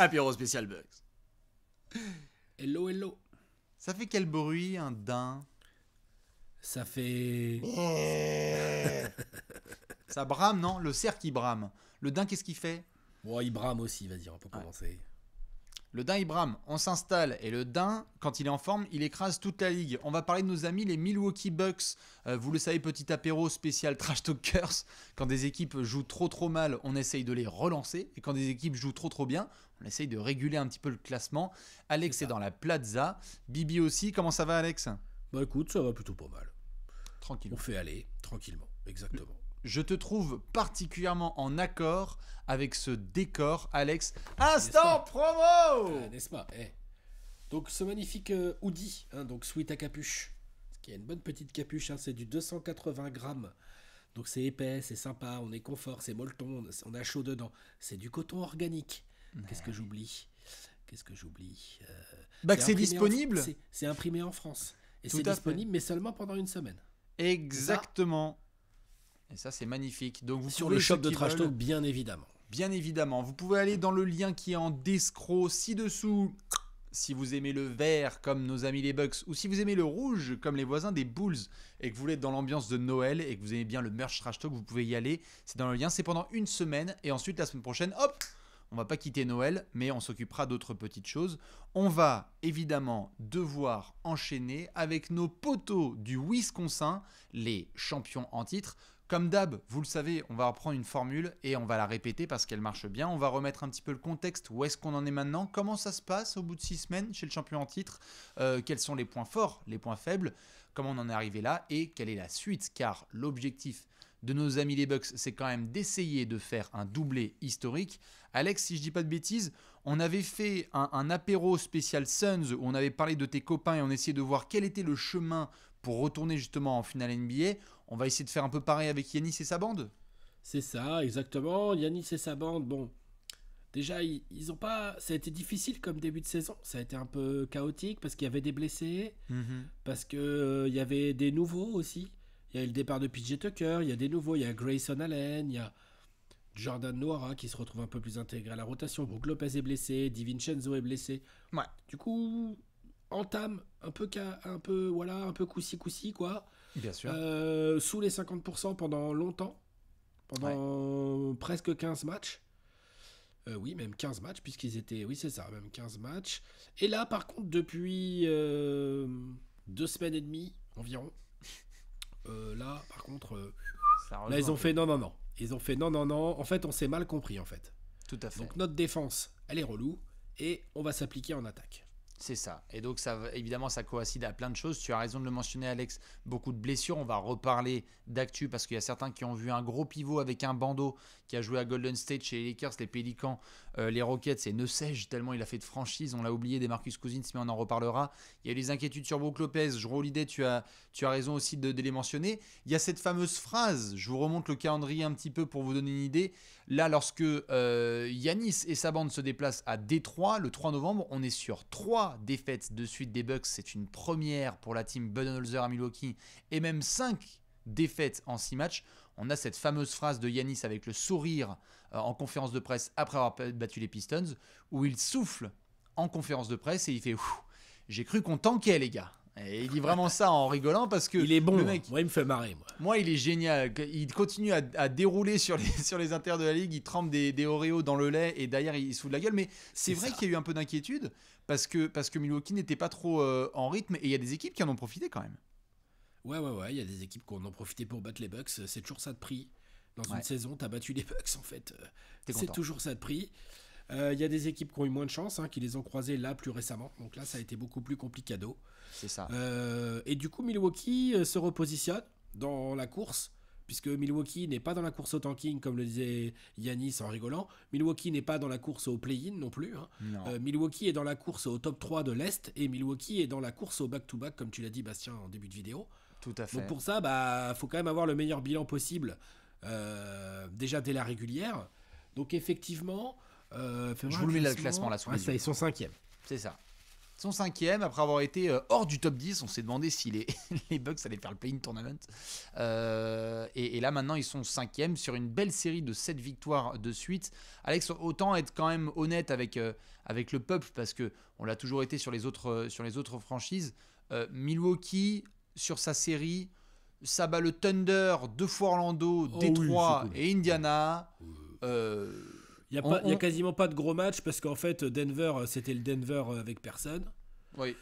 Apéro spécial Bucks. Hello, hello. Ça fait quel bruit, un daim? Ça fait... Ça brame, non? Le cerf qui brame. Le daim, qu'est-ce qu'il fait? Bon, il brame aussi, vas-y, on peut commencer. Le daim, il brame. On s'installe. Et le daim, quand il est en forme, il écrase toute la ligue. On va parler de nos amis, les Milwaukee Bucks. Vous le savez, petit apéro spécial Trash Talkers. Quand des équipes jouent trop mal, on essaye de les relancer. Et quand des équipes jouent trop bien, on essaye de réguler un petit peu le classement. Alex est dans la plaza. Bibi aussi. Comment ça va, Alex? Bah écoute, ça va plutôt pas mal. Tranquille. On fait aller, tranquillement, exactement. Je te trouve particulièrement en accord avec ce décor, Alex. Instant promo N'est-ce pas Donc ce magnifique hoodie, donc sweat à capuche, qui a une bonne petite capuche, c'est du 280 grammes. Donc c'est épais, c'est sympa, on est confort, c'est molleton, on a chaud dedans. C'est du coton organique. Qu'est-ce que j'oublie Bah que c'est disponible. C'est imprimé en France. Et Tout c'est à disponible, fait. mais seulement pendant une semaine. Exactement. Et ça, c'est magnifique. Donc, vous Sur pouvez, le shop ceux de qui Trash veulent, Talk, bien évidemment. bien évidemment, vous pouvez aller dans le lien qui est en descro ci-dessous. Si vous aimez le vert comme nos amis les Bucks, ou si vous aimez le rouge comme les voisins des Bulls, et que vous voulez être dans l'ambiance de Noël, et que vous aimez bien le merch Trash Talk, vous pouvez y aller. C'est dans le lien, c'est pendant une semaine, et ensuite la semaine prochaine, hop, on va pas quitter Noël, mais on s'occupera d'autres petites choses. On va évidemment devoir enchaîner avec nos poteaux du Wisconsin, les champions en titre. Comme d'hab, vous le savez, on va reprendre une formule et on va la répéter parce qu'elle marche bien. On va remettre un petit peu le contexte, où est-ce qu'on en est maintenant, comment ça se passe au bout de 6 semaines chez le champion en titre, quels sont les points forts, les points faibles, comment on en est arrivé là et quelle est la suite. Car l'objectif de nos amis les Bucks, c'est quand même d'essayer de faire un doublé historique. Alex, si je dis pas de bêtises, on avait fait un apéro spécial Suns où on avait parlé de tes copains et on essayait de voir quel était le chemin pour retourner justement en finale NBA. On va essayer de faire un peu pareil avec Yanis et sa bande. C'est ça, exactement. Yanis et sa bande, bon, déjà, ils ont pas... Ça a été difficile comme début de saison. Ça a été un peu chaotique parce qu'il y avait des blessés, parce qu'il y avait des nouveaux aussi. Il y a eu le départ de PJ Tucker, il y a des nouveaux, il y a Grayson Allen, il y a Jordan Noara qui se retrouve un peu plus intégré à la rotation. Brook Lopez est blessé, DiVincenzo est blessé. Ouais. Du coup, entame un peu coussi quoi. Bien sûr. Sous les 50% pendant longtemps, pendant presque 15 matchs. Oui, même 15 matchs, puisqu'ils étaient... Oui, c'est ça, même 15 matchs. Et là, par contre, depuis 2 semaines et demie environ, là, par contre, là, ils ont fait non. Ils ont fait non. En fait, on s'est mal compris, en fait. Tout à fait. Donc, notre défense, elle est relou, et on va s'appliquer en attaque. C'est ça. Et donc, évidemment, ça coïncide à plein de choses. Tu as raison de le mentionner, Alex. Beaucoup de blessures. On va reparler d'actu parce qu'il y a certains qui ont vu un gros pivot avec un bandeau qui a joué à Golden State chez les Lakers, les Pelicans, les Rockets et ne sais-je tellement il a fait de franchise. On l'a oublié des Marcus Cousins, mais on en reparlera. Il y a eu des inquiétudes sur Brook Lopez. Jrue Holiday, tu as raison aussi de les mentionner. Il y a cette fameuse phrase. Je vous remonte le calendrier un petit peu pour vous donner une idée. Là, lorsque Yanis et sa bande se déplacent à Détroit le 3 novembre, on est sur 3 défaites de suite des Bucks. C'est une première pour la team Budenholzer à Milwaukee et même 5 défaites en 6 matchs. On a cette fameuse phrase de Yanis avec le sourire en conférence de presse après avoir battu les Pistons où il souffle en conférence de presse et il fait « J'ai cru qu'on tankait les gars ». Et il dit vraiment ça en rigolant parce que il est bon, le mec, moi il me fait marrer. Moi il est génial, il continue à dérouler sur les intérieurs de la ligue, il trempe des Oreos dans le lait et derrière il se fout de la gueule. Mais c'est vrai qu'il y a eu un peu d'inquiétude parce que Milwaukee n'était pas trop en rythme et il y a des équipes qui en ont profité quand même. Ouais, il y a des équipes qui en ont profité pour battre les Bucks, c'est toujours ça de prix. Dans une saison, t'as battu les Bucks en fait, c'est toujours ça de prix. Il y a des équipes qui ont eu moins de chance, qui les ont croisées là plus récemment. Donc là, ça a été beaucoup plus complicado. C'est ça. Et du coup, Milwaukee se repositionne dans la course, puisque Milwaukee n'est pas dans la course au tanking, comme le disait Yanis en rigolant. Milwaukee n'est pas dans la course au play-in non plus. Milwaukee est dans la course au top 3 de l'Est, et Milwaukee est dans la course au back-to-back, comme tu l'as dit, Bastien, en début de vidéo. Tout à fait. Donc pour ça, faut quand même avoir le meilleur bilan possible, déjà dès la régulière. Donc effectivement... je vous le mets là le classement là sous les yeux. Ils sont 5e. C'est ça. sont 5e après avoir été hors du top 10. On s'est demandé si les Bucks allaient faire le play-in tournament. Et là, maintenant, ils sont 5e sur une belle série de 7 victoires de suite. Alex, autant être quand même honnête avec le peuple, parce qu'on l'a toujours été sur les autres franchises. Milwaukee, sur sa série, ça bat le Thunder, 2 fois Orlando, Détroit et Indiana. Il n'y a quasiment pas de gros match parce qu'en fait, Denver, c'était le Denver avec personne. Oui.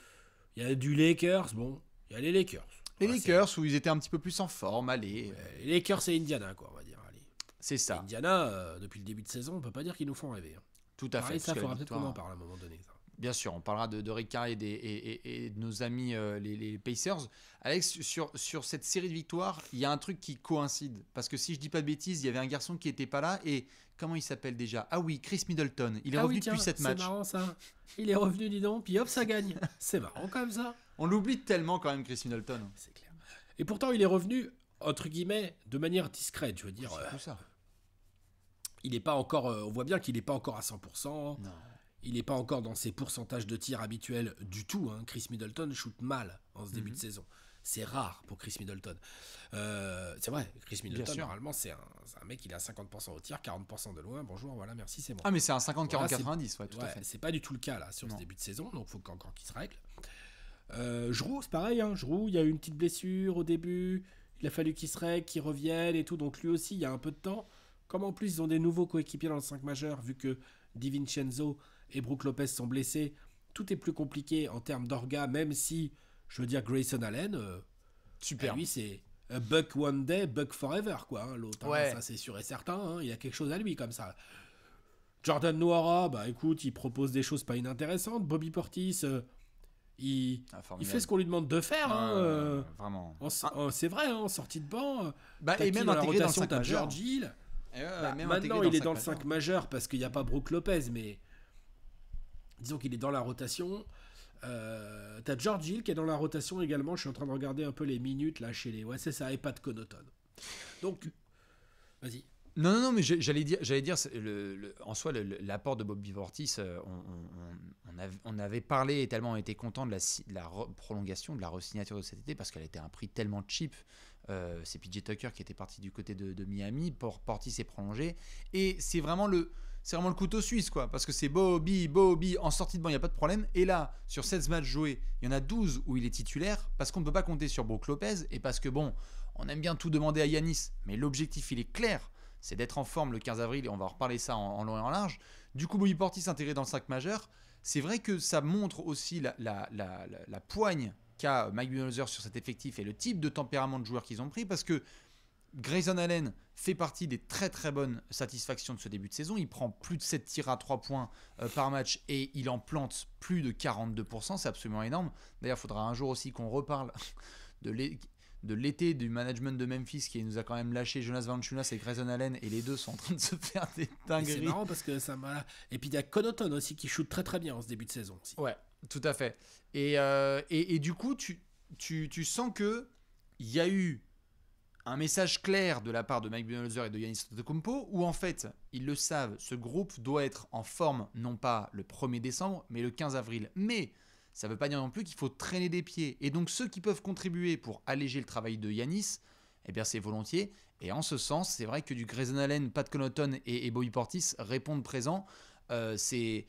Il y a du Lakers, bon, il y a les Lakers. Les Lakers, où ils étaient un petit peu plus en forme, allez. Ouais, les Lakers et Indiana, quoi, on va dire. Allez. C'est ça. Et Indiana, depuis le début de saison, on peut pas dire qu'ils nous font rêver. Hein. Tout à fait. Ça, il faudra peut-être qu'on en parle à un moment donné. Ça. Bien sûr, on parlera de Rick Carey et de nos amis les Pacers. Alex, sur cette série de victoires, il y a un truc qui coïncide. Parce que si je dis pas de bêtises, il y avait un garçon qui n'était pas là. Et comment il s'appelle déjà ? Ah oui, Chris Middleton. Il est revenu depuis 7 matchs. C'est marrant ça. Il est revenu, dis donc, puis hop, ça gagne. C'est marrant comme ça. On l'oublie tellement quand même, Chris Middleton. C'est clair. Et pourtant, il est revenu, entre guillemets, de manière discrète. Je veux dire, ça. Il n'est pas encore. On voit bien qu'il n'est pas encore à 100%. Non. Il n'est pas encore dans ses pourcentages de tir habituels du tout. Hein. Chris Middleton shoot mal en ce début de saison. C'est rare pour Chris Middleton. C'est vrai, Chris Middleton, normalement, c'est un mec, il est à 50% au tir, 40% de loin. Bonjour, voilà, merci, c'est bon. Ah, mais c'est un 50-40-90, ouais, tout à fait. C'est pas du tout le cas, là, sur ce début de saison, donc il faut encore qu'il se règle. Giroud, c'est pareil, hein. Giroud, il y a eu une petite blessure au début, il a fallu qu'il se règle, qu'il revienne et tout, donc lui aussi, il y a un peu de temps. Comme en plus, ils ont des nouveaux coéquipiers dans le 5 majeur, vu que DiVincenzo et Brook Lopez sont blessés, tout est plus compliqué en termes d'orga, même si, je veux dire, Grayson Allen, super. Lui, c'est Buck one day, Buck forever, quoi. Hein, l'autre, ouais. Ça c'est sûr et certain. Hein, il y a quelque chose à lui comme ça. Jordan Nwora, bah écoute, il propose des choses pas inintéressantes. Bobby Portis, il fait ce qu'on lui demande de faire. Vraiment. C'est vrai, hein, en sortie de banc. Et même dans la intégré rotation, dans le 5 t'as George Hill. Maintenant, il est dans le 5 majeur parce qu'il n'y a pas Brook Lopez, mais disons qu'il est dans la rotation. T'as George Hill qui est dans la rotation également. Je suis en train de regarder un peu les minutes là chez les. Ouais, c'est ça, et pas de Connaughton. Donc, vas-y. Non, mais j'allais dire en soi, l'apport de Bobby Portis, on avait parlé et tellement on était content de la prolongation, de la re-signature de cet été parce qu'elle était à un prix tellement cheap. C'est PJ Tucker qui était parti du côté de Miami. Portis est prolongé. Et c'est vraiment le couteau suisse, quoi. Parce que c'est Bobby, en sortie de banc, il n'y a pas de problème. Et là, sur 16 matchs joués, il y en a 12 où il est titulaire. Parce qu'on ne peut pas compter sur Brook Lopez. Et parce que, bon, on aime bien tout demander à Giannis. Mais l'objectif, il est clair. C'est d'être en forme le 15 avril. Et on va en reparler ça en long et en large. Du coup, Bobby Portis intégré dans le 5 majeur. C'est vrai que ça montre aussi la poigne qu'a Mike Budenholzer sur cet effectif et le type de tempérament de joueur qu'ils ont pris, parce que Grayson Allen fait partie des très très bonnes satisfactions de ce début de saison. Il prend plus de 7 tirs à 3 points par match et il en plante plus de 42%, c'est absolument énorme. D'ailleurs, il faudra un jour aussi qu'on reparle de l'été du management de Memphis qui nous a quand même lâché Jonas Valanciunas et Grayson Allen, et les deux sont en train de se faire des dingueries. C'est marrant parce que ça m'a... Et puis il y a Connaughton aussi qui shoot très très bien en ce début de saison aussi. Ouais, tout à fait. Et du coup, tu sens qu'il y a eu un message clair de la part de Mike Budenholzer et de Giannis Antetokounmpo où en fait, ils le savent, ce groupe doit être en forme non pas le 1er décembre, mais le 15 avril. Mais ça ne veut pas dire non plus qu'il faut traîner des pieds. Et donc ceux qui peuvent contribuer pour alléger le travail de Giannis, eh bien c'est volontiers. Et en ce sens, c'est vrai que du Grayson Allen, Pat Connaughton et Bobby Portis répondent présents. C'est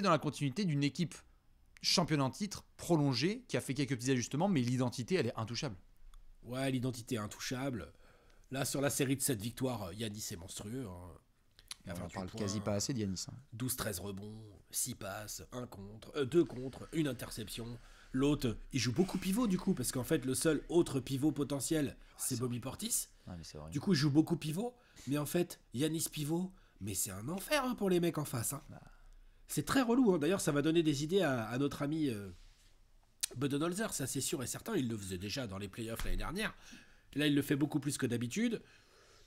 dans la continuité d'une équipe championne en titre, prolongée, qui a fait quelques petits ajustements, mais l'identité, elle est intouchable. Ouais, l'identité est intouchable. Là, sur la série de 7 victoires, Giannis est monstrueux. Hein. On parle quasi pas assez d'Giannis. 12-13 rebonds, 6 passes, 2 contre, 1 interception. L'autre, il joue beaucoup pivot du coup, parce qu'en fait, le seul autre pivot potentiel, c'est Bobby Portis. Ouais, mais c'est vrai. Du coup, il joue beaucoup pivot, mais en fait, Giannis pivot, mais c'est un enfer pour les mecs en face. Hein. C'est très relou. Hein. D'ailleurs, ça va donner des idées à notre ami Budenholzer, ça c'est sûr et certain. Il le faisait déjà dans les playoffs l'année dernière. Là, il le fait beaucoup plus que d'habitude.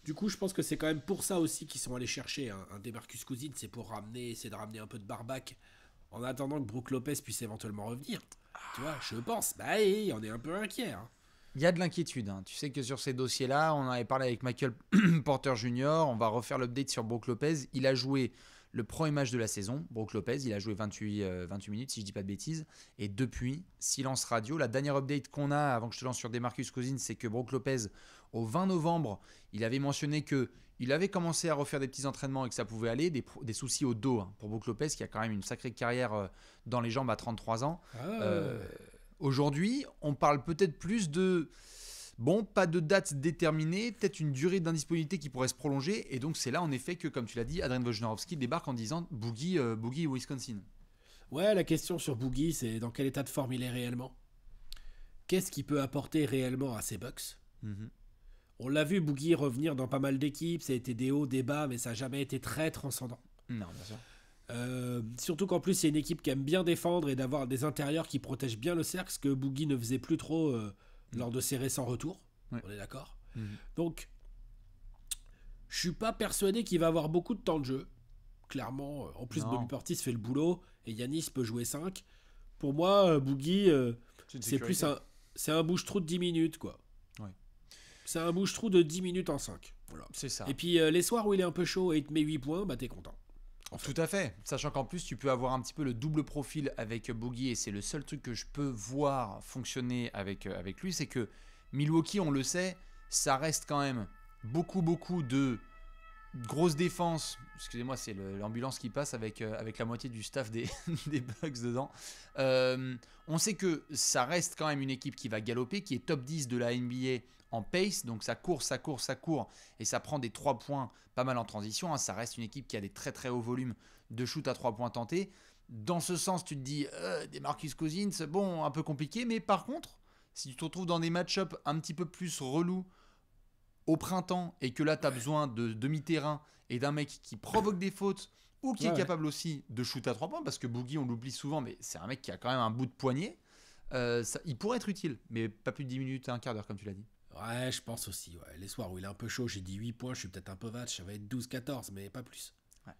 Du coup, je pense que c'est quand même pour ça aussi qu'ils sont allés chercher un DeMarcus Cousins. C'est pour essayer de ramener un peu de barbac en attendant que Brook Lopez puisse éventuellement revenir. Tu vois, je pense. Bah, on est un peu inquiet. Hein. Il y a de l'inquiétude. Hein. Tu sais que sur ces dossiers-là, on en avait parlé avec Michael Porter Jr. On va refaire l'update sur Brook Lopez. Il a joué le premier match de la saison. Brook Lopez, il a joué 28 minutes, si je ne dis pas de bêtises. Et depuis, silence radio. La dernière update qu'on a, avant que je te lance sur DeMarcus Cousins, c'est que Brook Lopez, au 20 novembre, il avait mentionné qu'il avait commencé à refaire des petits entraînements et que ça pouvait aller. Des soucis au dos hein, pour Brook Lopez, qui a quand même une sacrée carrière dans les jambes à 33 ans. Aujourd'hui, on parle peut-être plus de... Bon, pas de date déterminée, peut-être une durée d'indisponibilité qui pourrait se prolonger. Et donc, c'est là, en effet, que, comme tu l'as dit, Adrian Wojnarowski débarque en disant Boogie Wisconsin. Ouais, la question sur Boogie, c'est dans quel état de forme il est réellement. Qu'est-ce qu'il peut apporter réellement à ces Bucks? On l'a vu, Boogie, revenir dans pas mal d'équipes. Ça a été des hauts, des bas, mais ça n'a jamais été très transcendant. Non, bien sûr. Surtout qu'en plus c'est une équipe qui aime bien défendre et d'avoir des intérieurs qui protègent bien le cercle, ce que Boogie ne faisait plus trop lors de ses récents retours. On est d'accord. Donc je suis pas persuadé qu'il va avoir beaucoup de temps de jeu, clairement. En plus Bobby Portis fait le boulot et Giannis peut jouer 5. Pour moi Boogie c'est un bouche-trou de 10 minutes quoi. C'est un bouche-trou de 10 minutes en 5. Voilà. C'est ça. Et puis les soirs où il est un peu chaud et il te met 8 points, bah t'es content. En fait. Tout à fait, sachant qu'en plus tu peux avoir un petit peu le double profil avec Boogie et c'est le seul truc que je peux voir fonctionner avec lui, c'est que Milwaukee, on le sait, ça reste quand même beaucoup de grosses défenses. Excusez-moi, c'est l'ambulance qui passe avec la moitié du staff des Bucks dedans. On sait que ça reste quand même une équipe qui va galoper, qui est top 10 de la NBA en pace, donc ça court, et ça prend des 3 points pas mal en transition, hein. Ça reste une équipe qui a des très très hauts volumes de shoot à 3 points tentés. Dans ce sens, tu te dis, DeMarcus Cousins, bon, un peu compliqué, mais par contre, si tu te retrouves dans des match-ups un petit peu plus relous au printemps, et que là tu as besoin de demi-terrain et d'un mec qui provoque des fautes, ou qui est capable aussi de shoot à 3 points, parce que Boogie, on l'oublie souvent, mais c'est un mec qui a quand même un bout de poignet, il pourrait être utile, mais pas plus de 10 minutes, un quart d'heure, comme tu l'as dit. Ouais, je pense aussi. Ouais. Les soirs où il est un peu chaud, j'ai dit 8 points, je suis peut-être un peu vache, ça va être 12-14, mais pas plus. Ouais,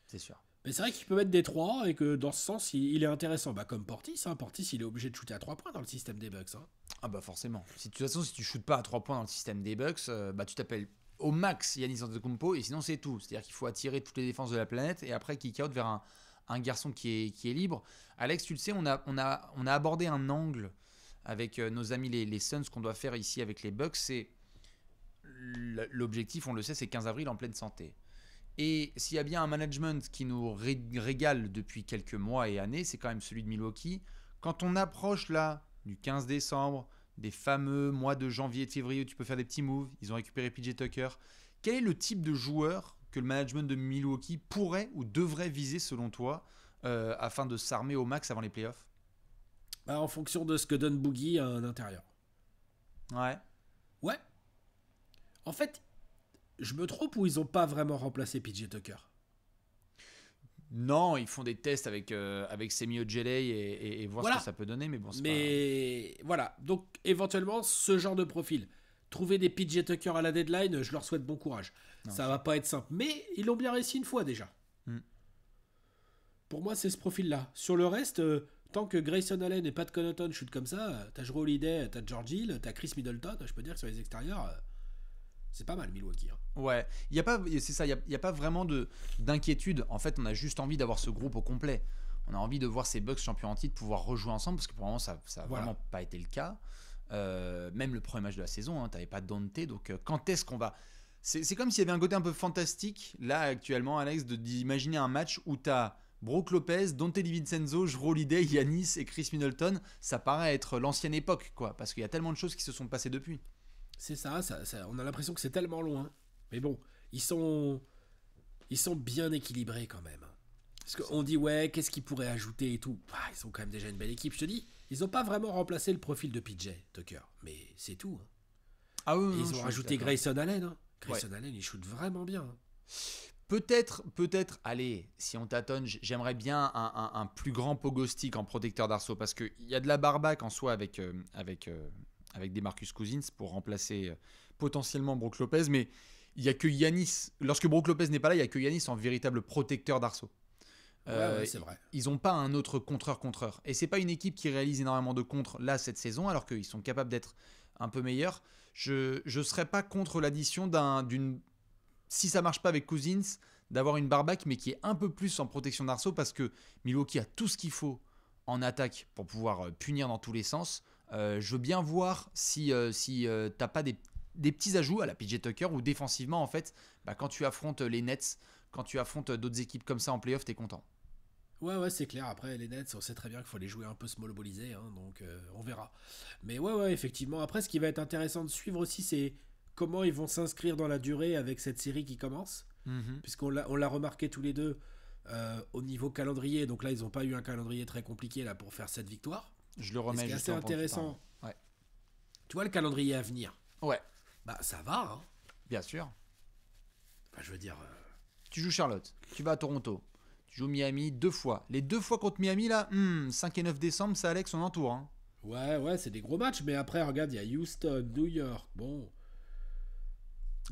c'est sûr. Mais c'est vrai qu'il peut mettre des 3 et que dans ce sens, il est intéressant. Bah, comme Portis, hein. Portis, il est obligé de shooter à 3 points dans le système des Bucks. Hein. Ah bah forcément. De toute façon, si tu shootes pas à 3 points dans le système des Bucks, bah tu t'appelles au max Giannis Antetokounmpo et sinon c'est tout. C'est-à-dire qu'il faut attirer toutes les défenses de la planète et après kick out vers un garçon qui est libre. Alex, tu le sais, on a abordé un angle avec nos amis les Suns qu'on doit faire ici avec les Bucks, c'est l'objectif, on le sait, c'est 15 avril en pleine santé. Et s'il y a bien un management qui nous régale depuis quelques mois et années, c'est quand même celui de Milwaukee. Quand on approche là du 15 décembre, des fameux mois de janvier et de février où tu peux faire des petits moves, ils ont récupéré PJ Tucker. Quel est le type de joueur que le management de Milwaukee pourrait ou devrait viser selon toi afin de s'armer au max avant les playoffs? Bah, en fonction de ce que donne Boogie à l'intérieur. Ouais. En fait, je me trompe ou ils n'ont pas vraiment remplacé PJ Tucker? Non, ils font des tests avec Semi Ojeleye et voir ce que ça peut donner, mais bon, c'est pas... voilà, donc éventuellement, ce genre de profil. Trouver des PJ Tucker à la deadline, je leur souhaite bon courage. Non, ça va pas être simple, mais ils l'ont bien réussi une fois déjà. Pour moi, c'est ce profil-là. Sur le reste... tant que Grayson Allen et Pat Connaughton shoot comme ça, t'as Jrue Holiday, t'as George Hill, t'as Chris Middleton, je peux dire que sur les extérieurs, c'est pas mal Milwaukee. Hein. Ouais, c'est ça, il n'y a pas vraiment d'inquiétude. En fait, on a juste envie d'avoir ce groupe au complet. On a envie de voir ces Bucks champions en titre pouvoir rejouer ensemble, parce que pour le moment, ça n'a vraiment pas été le cas. Même le premier match de la saison, hein, t'avais pas Dante, donc quand est-ce qu'on va... C'est comme s'il y avait un côté un peu fantastique, là, actuellement, Alex, d'imaginer un match où t'as Brook Lopez, Dante DiVincenzo, Jrue Holiday, Giannis et Chris Middleton. Ça paraît être l'ancienne époque, quoi, parce qu'il y a tellement de choses qui se sont passées depuis. C'est ça, on a l'impression que c'est tellement loin. Mais bon, ils sont bien équilibrés quand même. Parce qu'on dit, ouais, qu'est-ce qu'ils pourraient ajouter et tout. Ils ont quand même déjà une belle équipe, je te dis. Ils n'ont pas vraiment remplacé le profil de PJ Tucker, mais c'est tout. Hein. Ah oui, ils ont rajouté Grayson Allen. Hein. Grayson Allen, il shoot vraiment bien. Hein. Peut-être, allez, si on tâtonne, j'aimerais bien un plus grand Pogostic en protecteur d'arceau, parce qu'il y a de la barbaque en soi avec DeMarcus Cousins pour remplacer potentiellement Brook Lopez, mais il n'y a que Giannis, lorsque Brook Lopez n'est pas là, il n'y a que Giannis en véritable protecteur d'arceau. Ouais, c'est vrai. Ils n'ont pas un autre contreur. Et c'est pas une équipe qui réalise énormément de contres là cette saison, alors qu'ils sont capables d'être un peu meilleur. Je ne serais pas contre l'addition d'une... Si ça marche pas avec Cousins, d'avoir une Barbac, mais qui est un peu plus en protection d'arceau, parce que Milwaukee a tout ce qu'il faut en attaque pour pouvoir punir dans tous les sens. Je veux bien voir si t'as pas des petits ajouts à la PJ Tucker, ou défensivement, en fait, quand tu affrontes les Nets, quand tu affrontes d'autres équipes comme ça en playoff, t'es content. Ouais, c'est clair. Après, les Nets, on sait très bien qu'il faut les jouer un peu small ballisés, hein, donc on verra. Mais ouais, effectivement. Après, ce qui va être intéressant de suivre aussi, c'est comment ils vont s'inscrire dans la durée avec cette série qui commence. Puisqu'on l'a remarqué tous les deux au niveau calendrier. Donc là, ils n'ont pas eu un calendrier très compliqué là, pour faire cette victoire. Je le remets. Ce qui est assez intéressant. Ouais. Tu vois le calendrier à venir. Ouais. Bah, ça va, hein. Bien sûr. Enfin, je veux dire... Tu joues Charlotte, tu vas à Toronto, tu joues Miami 2 fois. Les 2 fois contre Miami, là, 5 et 9 décembre, ça Alex, on entoure. Hein. Ouais, c'est des gros matchs. Mais après, regarde, il y a Houston, New York, bon...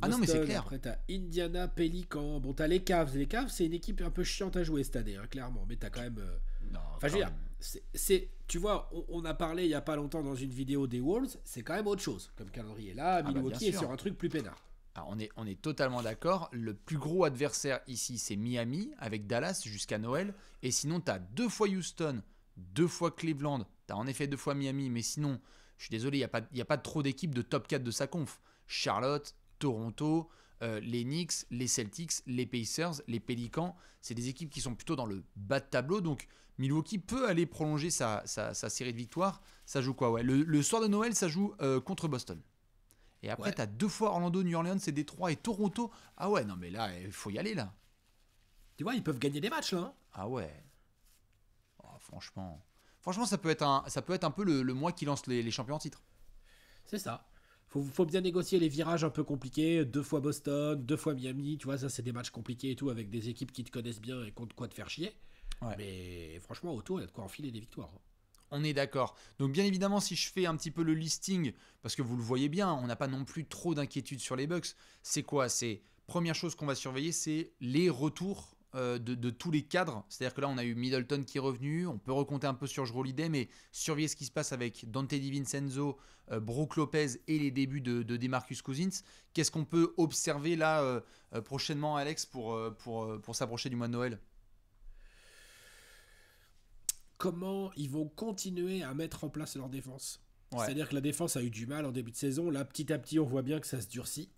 Ah non, mais c'est clair. Après, t'as Indiana, Pelican. Bon, t'as les Cavs. Les Cavs, c'est une équipe un peu chiante à jouer cette année, hein, clairement. Mais t'as quand même... Non, enfin, je veux dire, tu vois, on a parlé il y a pas longtemps dans une vidéo des Wolves. C'est quand même autre chose comme calendrier. Là, Milwaukee est sur un truc plus peinard. Alors, on est totalement d'accord. Le plus gros adversaire ici, c'est Miami, avec Dallas jusqu'à Noël. Et sinon, tu as 2 fois Houston, 2 fois Cleveland. Tu as en effet 2 fois Miami. Mais sinon, je suis désolé, il n'y a pas trop d'équipes de top 4 de sa conf. Charlotte, Toronto, les Knicks, les Celtics, les Pacers, les Pelicans. C'est des équipes qui sont plutôt dans le bas de tableau. Donc, Milwaukee peut aller prolonger sa série de victoires. Ça joue quoi? Ouais. Le soir de Noël, ça joue contre Boston. Et après, tu as 2 fois Orlando, New Orleans, c'est Détroit et Toronto. Ah ouais, non mais là, il faut y aller là. Tu vois, ils peuvent gagner des matchs là. Hein. Ah ouais. Oh, franchement, ça peut être un peu le mois qui lance les champions en titre. C'est ça. Faut bien négocier les virages un peu compliqués. 2 fois Boston, 2 fois Miami. Tu vois, ça c'est des matchs compliqués et tout, avec des équipes qui te connaissent bien et contre quoi te faire chier. Ouais. Mais franchement, autour, il y a de quoi enfiler des victoires. On est d'accord. Donc bien évidemment, si je fais un petit peu le listing, parce que vous le voyez bien, on n'a pas non plus trop d'inquiétude sur les Bucks. C'est quoi? C'est première chose qu'on va surveiller, c'est les retours de tous les cadres. C'est-à-dire que là, on a eu Middleton qui est revenu. On peut recompter un peu sur Jrue Holiday, mais surveiller ce qui se passe avec Dante DiVincenzo, Brook Lopez et les débuts de DeMarcus Cousins. Qu'est-ce qu'on peut observer là prochainement, Alex, pour s'approcher du mois de Noël? Comment ils vont continuer à mettre en place leur défense. Ouais. C'est-à-dire que la défense a eu du mal en début de saison. Là, petit à petit, on voit bien que ça se durcit.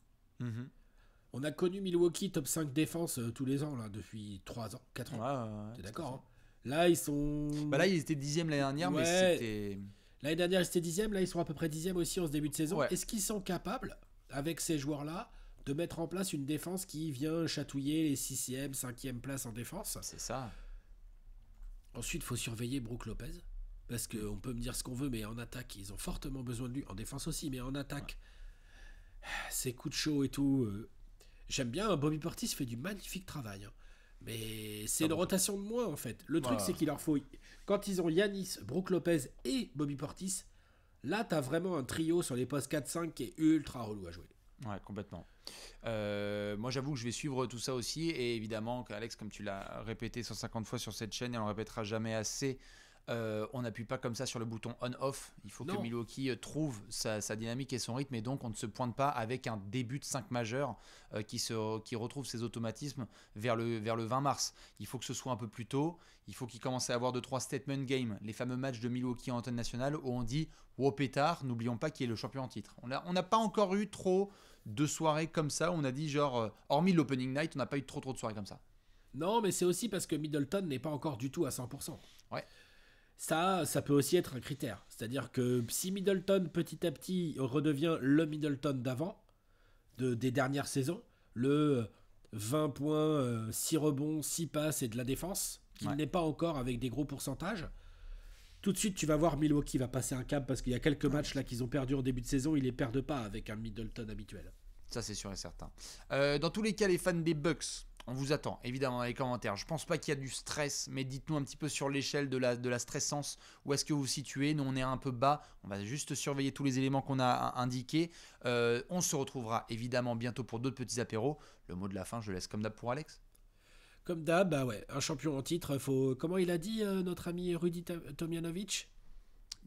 On a connu Milwaukee top 5 défense tous les ans, là, depuis 3 ans, 4 ans. T'es d'accord, hein. Là, ils sont... là, ils étaient 10e l'année dernière, mais c'était... L'année dernière, ils étaient 10e. Là, ils sont à peu près 10e aussi en ce début de saison. Ouais. Est-ce qu'ils sont capables, avec ces joueurs-là, de mettre en place une défense qui vient chatouiller les 6e, 5e places en défense? C'est ça. Ensuite, il faut surveiller Brook Lopez. Parce qu'on peut me dire ce qu'on veut, mais en attaque, ils ont fortement besoin de lui. En défense aussi, mais en attaque, ses coups de chaud et tout. J'aime bien, Bobby Portis fait du magnifique travail. Hein. Mais c'est une rotation de moins, en fait. Le truc, c'est qu'il leur faut... Quand ils ont Giannis, Brook Lopez et Bobby Portis, là, t'as vraiment un trio sur les postes 4-5 qui est ultra relou à jouer. Ouais, complètement. Moi, j'avoue que je vais suivre tout ça aussi. Et évidemment, Alex, comme tu l'as répété 150 fois sur cette chaîne, et on le répétera jamais assez, on n'appuie pas comme ça sur le bouton on-off. Il faut que Milwaukee trouve sa dynamique et son rythme. Et donc, on ne se pointe pas avec un début de 5 majeurs qui retrouve ses automatismes vers le 20 mars. Il faut que ce soit un peu plus tôt. Il faut qu'il commence à avoir 2-3 statement games. Les fameux matchs de Milwaukee en antenne nationale où on dit « Wow, pétard, n'oublions pas qui est le champion en titre ». On n'a pas encore eu trop de soirées comme ça. On a dit genre, hormis l'opening night, on n'a pas eu trop de soirées comme ça. Non, mais c'est aussi parce que Middleton n'est pas encore du tout à 100%. Ouais. Ça peut aussi être un critère. C'est-à-dire que si Middleton, petit à petit, redevient le Middleton d'avant, des dernières saisons, le 20 points, 6 rebonds, 6 passes et de la défense, qu'il n'est pas encore avec des gros pourcentages, tout de suite, tu vas voir Milwaukee va passer un cap parce qu'il y a quelques matchs là qu'ils ont perdus en début de saison, ils les perdent pas avec un Middleton habituel. Ça, c'est sûr et certain. Dans tous les cas, les fans des Bucks, on vous attend, évidemment, dans les commentaires. Je pense pas qu'il y a du stress, mais dites-nous un petit peu sur l'échelle de la stressance. Où est-ce que vous vous situez? Nous, on est un peu bas. On va juste surveiller tous les éléments qu'on a indiqués. On se retrouvera évidemment bientôt pour d'autres petits apéros. Le mot de la fin, je laisse comme d'hab pour Alex. Comme d'hab, bah ouais, un champion en titre, faut... Comment il a dit, notre ami Rudy Tomjanovic?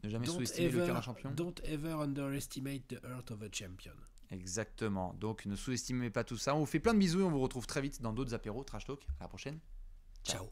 Ne jamais sous-estimer le cœur d'un champion. Don't ever underestimate the heart of a champion. Exactement. Donc ne sous-estimez pas tout ça. On vous fait plein de bisous et on vous retrouve très vite dans d'autres apéros Trash Talk. À la prochaine. Ciao.